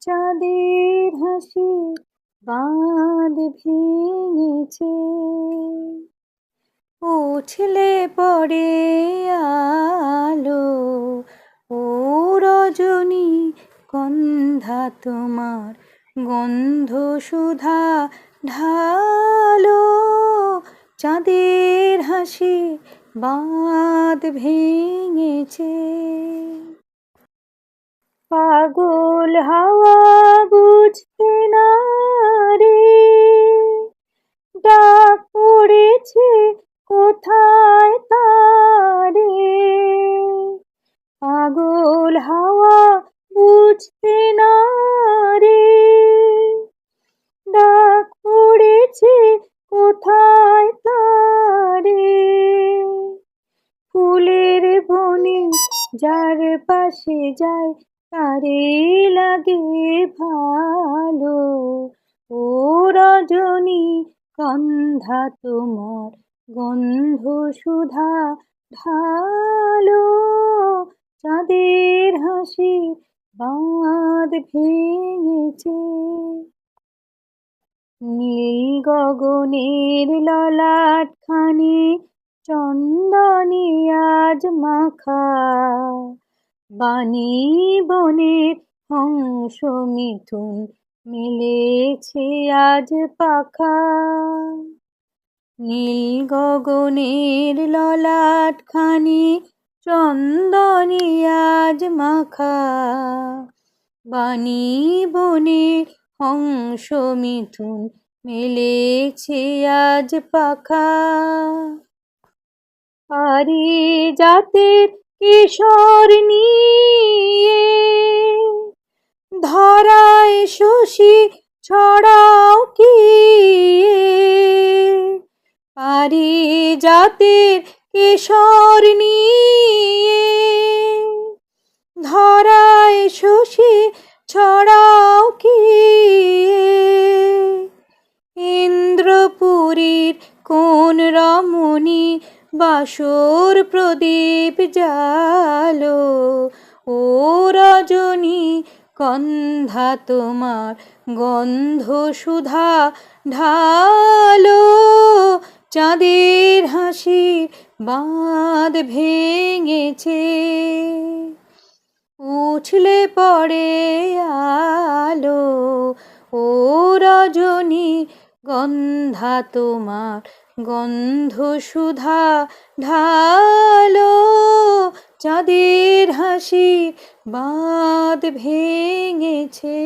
চাঁদের হাসি বাঁধ ভেঙেছে, উছলে পড়ে আলো। ও রজনী গন্ধা তোমার গন্ধ সুধা ঢালো, চাঁদের হাসি বাঁধ ভেঙেছে। পাগল হাওয়া বুঝতে না রে, ডাক পড়েছে কোথায় তারে। পাগল হাওয়া বুঝতে না রে, ডাক পড়েছে কোথায় তারে। ফুলের বনে যার পাশে যায় তারে লাগে ভালো। ও রজনী গন্ধা তোমার গন্ধ সুধা ঢালো, চাঁদের হাসি বাঁধ ভেঙেছে। নীল গগনের ললাটখানি চন্দনে আজ মাখা, বানি বনের হংস মিথুন মেলেছে আজ পাখা। নীল গগনের ললাটখানি চন্দনে আজ মাখা, বানি বনের হংস মিথুন মেলেছে আজ পাখা। পারিজাতের কিশোর নিয়ে ধরায় শশী ছড়াও কি, পারিজাতের কিশোর নিয়ে ধরায় শশী ছড়াও কি। ইন্দ্রপুরীর কোন রমণী বাসর প্রদীপ জালো, ও রজনী গন্ধা তোমার গন্ধ সুধা ঢালো, চাঁদের হাসি বাঁধ ভেঙেছে, উছলে পড়ে আলো। ও রজনী গন্ধা তোমার গন্ধ সুধা ঢালো, চাঁদের হাসি বাঁধ ভেঙেছে।